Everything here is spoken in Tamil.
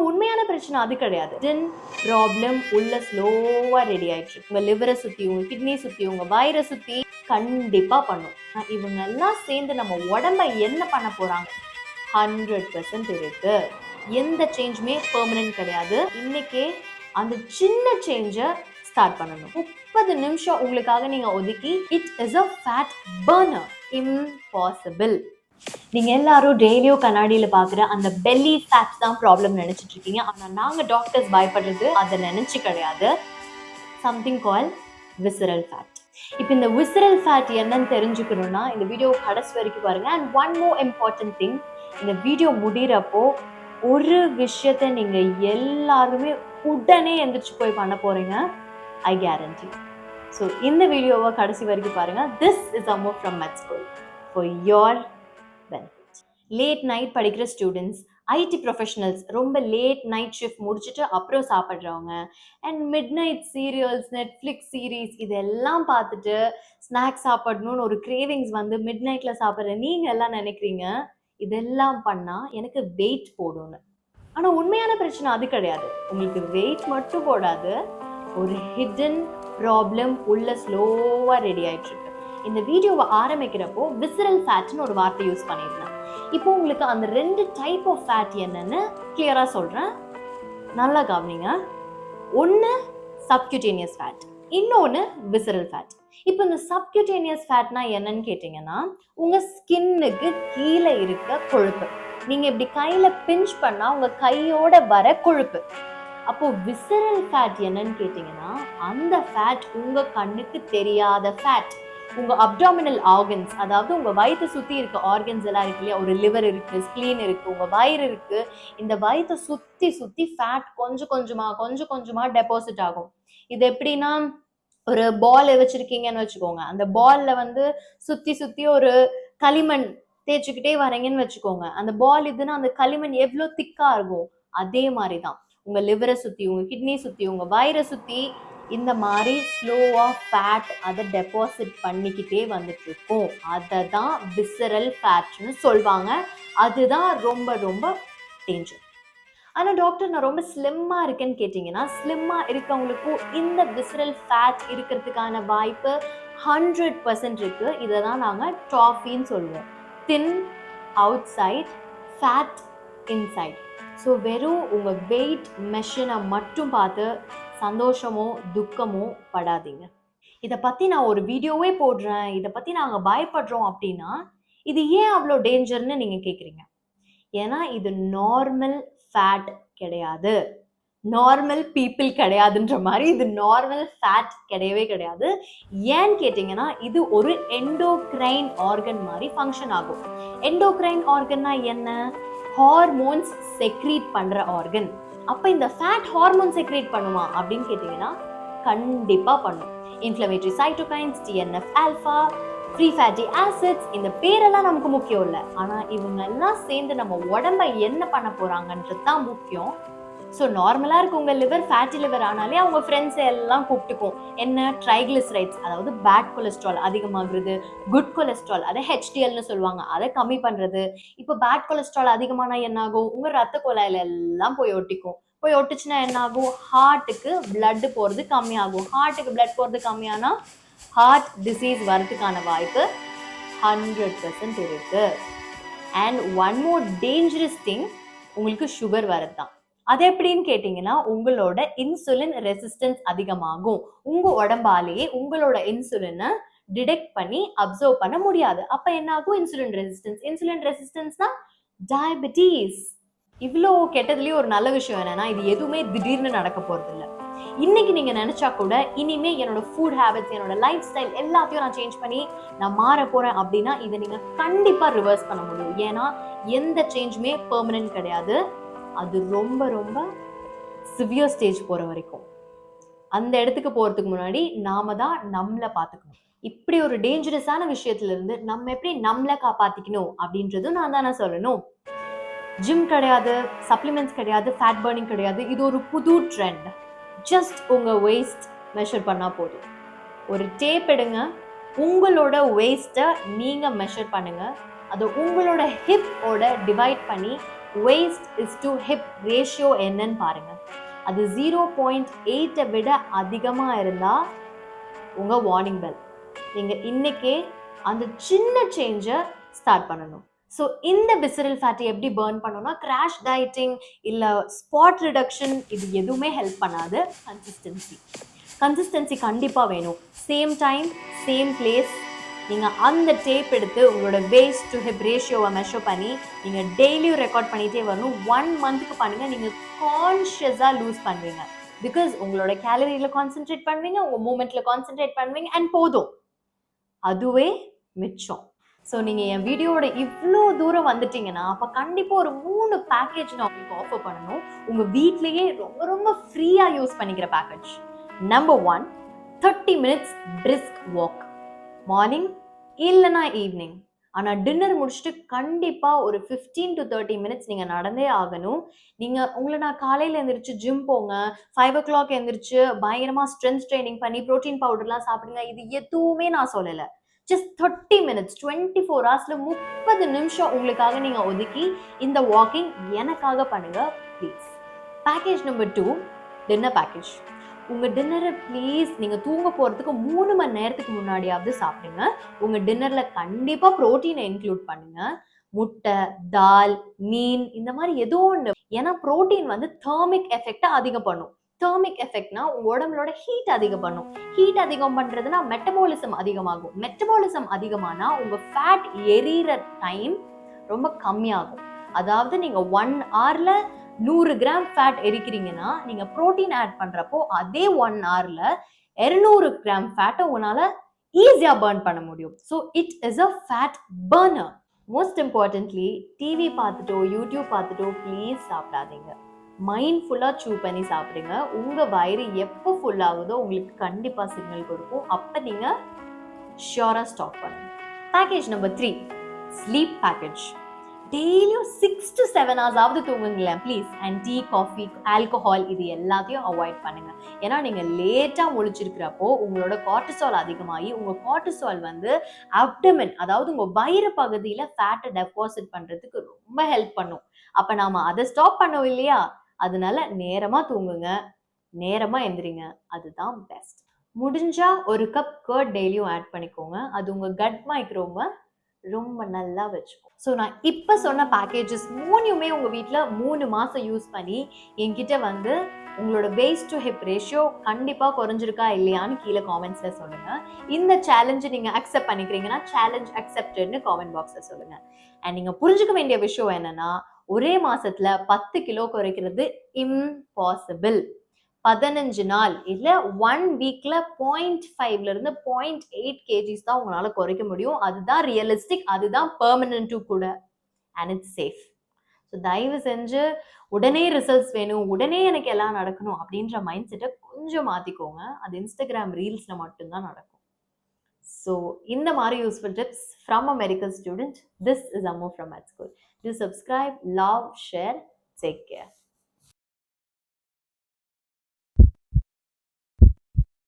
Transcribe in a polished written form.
உண்மையான பிரச்சனை அது கிடையாது. ப்ராப்ளம் உள்ள ஸ்லோவா ரெடி ஆயிடுச்சு. உங்க லிவரை சுத்தி, உங்க கிட்னி சுத்தி, உங்க வயிறை சுத்தி கண்டிப்பா பண்ணும். இவங்க எல்லாம் சேர்ந்து நம்ம உடம்ப என்ன பண்ண போறாங்க? 100% இருக்கு. எந்த சேஞ்சுமே பெர்மனன்ட் கிடையாது. இன்னைக்கே அந்த சின்ன சேஞ்சை ஸ்டார்ட் பண்ணணும். 30 நிமிஷம் உங்களுக்காக நீங்க ஒதுக்கி it is a fat burner. Impossible. நீங்க எல்லாரும் டெய்லியும் கண்ணாடியில பாக்குற அந்த பெல்லி ஃபேட் தான் ப்ராப்ளம் நினைச்சிட்டு இருக்கீங்க. ஆனா நாங்க டாக்டர்ஸ் பயப்படுறது அதை நினைச்சு கிடையாது. Something call visceral fat. இப்போ இந்த விசரல் ஃபேட் என்னன்னு தெரிஞ்சுக்கணும்னா இந்த வீடியோ கடைசி வரைக்கும் பாருங்க. And one more important thing, இந்த வீடியோ முடிகிறப்போ ஒரு விஷயத்த நீங்க எல்லாருமே உடனே எந்திரிச்சு போய் பண்ண போறீங்க. ஐ கேரண்டி. ஸோ இந்த வீடியோவை கடைசி வரைக்கும் பாருங்க. This is a move from med school for your benefit. Late night படிக்கிற ஸ்டூடெண்ட்ஸ், ஐடி ப்ரொஃபஷனல்ஸ், ரொம்ப லேட் நைட் ஷிஃப்ட் முடிச்சுட்டு அப்புறம் சாப்பிட்றவங்க, and midnight serials, Netflix series இதெல்லாம் பார்த்துட்டு ஸ்நாக்ஸ் சாப்பிடணும்னு ஒரு கிரேவிங்ஸ் வந்து மிட் நைட்ல சாப்பிட்ற நீங்க எல்லாம் நினைக்கிறீங்க இதெல்லாம் பண்ணா எனக்கு வெயிட் போடும்னு. ஆனா உண்மையான பிரச்சனை அது கிடையாது. உங்களுக்கு வெயிட் மட்டும் போடாது, ஒரு ஹிடன் ப்ராப்ளம் உள்ள ஸ்லோவா ரெடி ஆயிட்டு இருக்கு. இந்த வீடியோவை ஆரம்பிக்கிறப்போ விசரல் ஃபேட்னு ஒரு வார்த்தை யூஸ் பண்ணியிருந்தேன். இப்போ உங்களுக்கு அந்த 2 டைப் ஆஃப் ஃபேட் என்னன்னு கிளியரா சொல்றேன், நல்லா கவனிங்க. ஒன்னு சப்கியூட்டேனியஸ் ஃபேட், இன்னொன்னு விசரல் ஃபேட். இப்போ இந்த சப்கியூட்டேனியஸ் ஃபேட்னா என்னன்னு கேட்டீங்கன்னா உங்க ஸ்கின்னுக்கு கீழே இருக்க கொழுப்பு. நீங்க இப்படி கையில பிஞ்ச் பண்ணா உங்க கையோட வர கொழுப்பு. அப்போ விசரல் ஃபேட் என்னன்னு கேட்டீங்கன்னா அந்த ஃபேட் உங்க கண்ணுக்கு தெரியாத ஃபேட். உங்க அப்டாமினல் ஆர்கன்ஸ், அதாவது உங்க வயிற்றை சுத்தி இருக்க ஆர்கன்ஸ் எல்லாம் இருக்கு இல்லையா, ஒரு லிவர் இருக்கு, ஸ்பிளீன் இருக்கு, உங்க வயிறு இருக்கு. இந்த வயிற்றை சுத்தி சுத்தி ஃபேட் கொஞ்சம் கொஞ்சமா டெபாசிட் ஆகும். இது எப்படின்னா ஒரு பால் வச்சிருக்கீங்கன்னு வச்சுக்கோங்க, அந்த பால்ல வந்து சுத்தி சுத்தி ஒரு களிமண் தேய்ச்சிக்கிட்டே வரீங்கன்னு வச்சுக்கோங்க, அந்த பால் இதுன்னா அந்த களிமண் எவ்வளவு திக்கா இருக்கும். அதே மாதிரிதான் உங்க லிவரை சுத்தி, உங்க கிட்னி சுத்தி, உங்க வயிறை சுத்தி இந்த மாதிரி ஸ்லோவா ஃபேட் அதை டெபாசிட் பண்ணிக்கிட்டே வந்துட்டு இருக்கும். அதை தான் விசரல் ஃபேட்னு சொல்லுவாங்க. அதுதான் ரொம்ப ரொம்ப டேஞ்சர். ஆனா டாக்டர் நான் ரொம்ப ஸ்லிம்மா இருக்கேன்னு கேட்டீங்கன்னா ஸ்லிம்மா இருக்கவங்களுக்கும் இந்த விசரல் ஃபேட் இருக்கிறதுக்கான வாய்ப்பு 100% இருக்கு. இதை தான் நாங்க டாஃபின்னு சொல்லுவோம். Thin outside, fat inside. So வெறும் உங்க வெயிட் மெஷினை மட்டும் பார்த்து சந்தோஷமோ துக்கமோ படாதீங்க. இதை பத்தி நான் ஒரு வீடியோவே போடுறேன், இதை பத்தி நாங்க பயப்படுறோம் அப்படின்னா இது ஏன் அவ்வளோ டேஞ்சர்னு நீங்க கேக்குறீங்க. ஏன்னா இது நார்மல் ஃபேட் கிடையாது, நார்மல் பீப்புள் கிடையாதுன்ற மாதிரி இது நார்மல் ஃபேட் கிடையவே கிடையாது. ஏன்னு கேட்டீங்கன்னா இது ஒரு எண்டோக்ரைன் ஆர்கன் மாதிரி ஃபங்க்ஷன் ஆகும். எண்டோக்ரைன் ஆர்கன்னா என்ன? ஹார்மோன்ஸ் செக்ரீட் பண்ற ஆர்கன். அப்ப இந்த ஃபேட் ஹார்மோன் செக்ரீட் பண்ணுமா அப்படின்னு கேட்டீங்கன்னா கண்டிப்பா பண்ணும். Inflammatory cytokines, TNF alpha, free fatty acids, இந்த பேரெல்லாம் நமக்கு முக்கியம் இல்லை. ஆனா இவங்க எல்லாம் சேர்ந்து நம்ம உடம்ப என்ன பண்ண போறாங்கன்றது தான் முக்கியம். ஸோ நார்மலா இருக்கு உங்க லிவர் ஃபேட்டி லிவர் ஆனாலே அவங்க ஃப்ரெண்ட்ஸ் எல்லாம் கூப்பிட்டுக்கும். என்ன? ட்ரைக்ளிசரைட்ஸ், அதாவது பேட் கொலஸ்ட்ரால் அதிகமாகிறது, குட் கொலஸ்ட்ரால் அதை ஹெச்டிஎல்னு சொல்லுவாங்க, அதை கம்மி பண்றது. இப்போ பேட் கொலஸ்ட்ரால் அதிகமானா என்ன ஆகும்? உங்க ரத்த குழாயில எல்லாம் போய் ஒட்டிக்கும். போய் ஒட்டுச்சுன்னா என்ன ஆகும்? ஹார்ட்டுக்கு பிளட் போறது கம்மியாகும். ஹார்ட்டுக்கு பிளட் போறது கம்மியானா ஹார்ட் டிசீஸ் வரதுக்கான வாய்ப்பு 100% இருக்கு. And one more dangerous thing, உங்களுக்கு சுகர் வரது தான். அது எப்படின்னு கேட்டீங்கன்னா உங்களோட இன்சுலின் ரெசிஸ்டன்ஸ் அதிகமாகும். உங்க உடம்பாலேயே உங்களோட இன்சுலினை டிடெக்ட் பண்ணி அப்சர்வ் பண்ண முடியாது. அப்ப என்ன ஆகும்? Insulin resistance. இன்சுலின் ரெசிஸ்டன்ஸ்னா டயபிட்டிஸ். இவ்வளோ கெட்டதுலயும் ஒரு நல்ல விஷயம் என்னன்னா இது எதுவுமே திடீர்னு நடக்க போறது இல்லை. இன்னைக்கு நீங்க நினைச்சா கூட இனிமே என்னோட ஃபுட் ஹேபிட்ஸ், என்னோட லைஃப் ஸ்டைல் எல்லாத்தையும் நான் சேஞ்ச் பண்ணி நான் மாற போறேன் அப்படின்னா இதை நீங்க கண்டிப்பா ரிவர்ஸ் பண்ண முடியும். ஏன்னா எந்த சேஞ்சுமே பெர்மனன்ட் கிடையாது. அது ரொம்ப ரொம்ப சிவியர் ஸ்டேஜ் போற வரைக்கும். அந்த இடத்துக்கு போறதுக்கு முன்னாடி நாம தான் நம்மளை பார்த்துக்கணும். இப்படி ஒரு டேஞ்சரஸான விஷயத்துல இருந்து நம்ம எப்படி நம்மளை காப்பாத்திக்கணும் அப்படின்றதும் நான் தானே சொல்லணும். ஜிம் கிடையாது, சப்ளிமெண்ட்ஸ் கிடையாது, ஃபேட் பர்னிங் கிடையாது. இது ஒரு புது ட்ரெண்ட். ஜஸ்ட் உங்க வெயிஸ்ட் மெஷர் பண்ணா போதும். ஒரு டேப் எடுங்க, உங்களோட வெயிஸ்ட்டை நீங்க மெஷர் பண்ணுங்க, அதை உங்களோட ஹிப்போட டிவைட் பண்ணி waist is to hip ratio என்னன்னு பாருங்க. அது 0.8 விட அதிகமா இருந்தா உங்க வார்னிங் பெல். நீங்க இன்னைக்கே அந்த சின்ன சேஞ்சை ஸ்டார்ட் பண்ணணும். ஸோ இந்த விசரல் ஃபேட்டை எப்படி பர்ன் பண்ணணும்னா, கிராஷ் டயட்டிங் இல்லை ஸ்பாட் ரிடக்ஷன் இது எதுவுமே ஹெல்ப் பண்ணாது. கன்சிஸ்டன்சி கண்டிப்பாக வேணும். சேம் டைம் சேம் பிளேஸ் நீங்கள் அந்த டேப் எடுத்து உங்களோட வேஸ்ட் டு ஹிப் ரேஷியோவை மெஷர் பண்ணி நீங்கள் டெய்லியும் ரெக்கார்ட் பண்ணிகிட்டே வரணும். 1 மந்த்துக்கு பண்ணுங்கள். நீங்கள் கான்ஷியஸாக லூஸ் பண்ணுவீங்க. பிகாஸ் உங்களோட கேலரியில் கான்சென்ட்ரேட் பண்ணுவீங்க, உங்கள் மூமெண்ட்டில் கான்சென்ட்ரேட் பண்ணுவீங்க, அண்ட் போதும், அதுவே மிச்சம். ஸோ நீங்கள் என் வீடியோட இவ்வளோ தூரம் வந்துட்டீங்கன்னா அப்போ கண்டிப்பாக ஒரு 3 பேக்கேஜ் நான் உங்களுக்கு ஆஃபர் பண்ணணும். உங்கள் வீட்லேயே ரொம்ப ரொம்ப ஃப்ரீயாக யூஸ் பண்ணிக்கிற package. Number 1, 30 minutes brisk walk, morning இல்லைனா ஈவினிங். ஆனால் டின்னர் முடிச்சுட்டு கண்டிப்பாக ஒரு 15 to 30 minutes நீங்கள் நடந்தே ஆகணும். நீங்கள் உங்களை நான் காலையில் எழுந்திரிச்சு ஜிம் போங்க, 5 o'clock எழுந்திரிச்சு பயங்கரமாக ஸ்ட்ரென்த் ட்ரைனிங் பண்ணி ப்ரோட்டீன் பவுடர்லாம் சாப்பிடுங்க, இது எதுவுமே நான் சொல்லலை. ஜஸ்ட் 30 minutes 24 ஹவர்ஸில் 30 நிமிஷம் உங்களுக்காக நீங்கள் ஒதுக்கி இந்த வாக்கிங் எனக்காக பண்ணுங்க please. Package number 2, dinner package. உங்கள் டின்னரை ப்ளீஸ் நீங்கள் தூங்க போகிறதுக்கு 3 மணி நேரத்துக்கு முன்னாடியாவது சாப்பிடுங்க. உங்கள் டின்னரில் கண்டிப்பாக ப்ரோட்டீனை இன்க்ளூட் பண்ணுங்க. முட்டை, தால், மீன், இந்த மாதிரி ஏதோ ஒன்று. ஏன்னா ப்ரோட்டீன் வந்து தெர்மிக் எஃபெக்டை அதிகம் பண்ணும். தெர்மிக் எஃபெக்ட்னா உங்க உடம்புலோட ஹீட் அதிகம் பண்ணும். ஹீட் அதிகம் பண்றதுன்னா மெட்டபாலிசம் அதிகமாகும். மெட்டபாலிசம் அதிகமானா உங்க ஃபேட் எரியிற டைம் ரொம்ப கம்மியாகும். அதாவது நீங்க 1 hourல 100 கிராம் ஃபேட் எரிக்கிறீங்கன்னா நீங்க ப்ரோட்டீன் ஆட் பண்றப்போ அதே 1 hourல 200 கிராம் ஃபேட்டை உங்களால ஈஸியா பர்ன் பண்ண முடியும். So it is a fat burner. Most importantly TV பார்த்துட்டோ யூடியூப் பார்த்துட்டோ ப்ளீஸ் சாப்பிடாதீங்க. மைண்ட்ஃபுல்லாக சூ பண்ணி சாப்பிடுங்க. உங்கள் வயிறு எப்போ ஃபுல் ஆகுதோ உங்களுக்கு கண்டிப்பாக சிக்னல் கொடுக்கும். அப்போ நீங்கள் ஷியோராக ஸ்டாப் பண்ணுங்க. Package number 3, sleep package. டெய்லியும் 6 to 7 hours ஆவது தூங்குங்களேன் please. And tea, coffee, alcohol இது எல்லாத்தையும் அவாய்ட் பண்ணுங்க. ஏன்னா நீங்கள் லேட்டாக முழிச்சிருக்கிறப்போ உங்களோட கார்டிசால் அதிகமாகி உங்கள் கார்டிசால் வந்து அப்டமன், அதாவது உங்கள் வயிறு பகுதியில் ஃபேட்டை டெபாசிட் பண்ணுறதுக்கு ரொம்ப ஹெல்ப் பண்ணும். அப்போ நாம் அதை ஸ்டாப் பண்ணோம் இல்லையா? அதனால நேரமா தூங்குங்க, நேரமா எந்திரிங்க, அதுதான் பெஸ்ட். முடிஞ்சா ஒரு கப் கர்ட் டெய்லியும் ஆட் பண்ணிக்கோங்க. அது உங்க கட் மைக்ரோவை ரொம்ப நல்லா வச்சுக்கும். ஸோ நான் இப்போ சொன்ன பேக்கேஜஸ் 3மே உங்கள் வீட்டில் 3 மாதம் யூஸ் பண்ணி என்கிட்ட வந்து உங்களோட வேஸ்ட் டு ஹிப் ரேஷியோ கண்டிப்பாக குறைஞ்சிருக்கா இல்லையான்னு கீழே காமெண்ட்ஸில் சொல்லுங்கள். இந்த சேலஞ்சு நீங்கள் அக்செப்ட் பண்ணிக்கிறீங்கன்னா சேலஞ்ச் அக்செப்டட்னு காமெண்ட் பாக்ஸில் சொல்லுங்கள். அண்ட் நீங்கள் புரிஞ்சுக்க வேண்டிய விஷயம் என்னன்னா, ஒரே மாசத்துல 10 கிலோ குறைக்கிறது இம்பாசிபிள். 15 நாள் இல்ல 1 வீக்ல 0.5 இருந்து 0.8 கேஜிஸ் தான் உங்களால குறைக்க முடியும். அதுதான் ரியலிஸ்டிக், அதுதான் பெர்மனன்ட்டும் கூட. And it's safe. ஸோ தயவு செஞ்சு உடனே ரிசல்ட்ஸ் வேணும், உடனே எனக்கு எல்லாம் நடக்கணும் அப்படின்ற மைண்ட் செட்டை கொஞ்சம் மாத்திக்கோங்க. அது இன்ஸ்டாகிராம் ரீல்ஸ்ல மட்டும்தான் நடக்கும். ஸோ இந்த மாதிரி useful tips from a medical student. This is Ammu from math school. Do subscribe, love, share. Take care.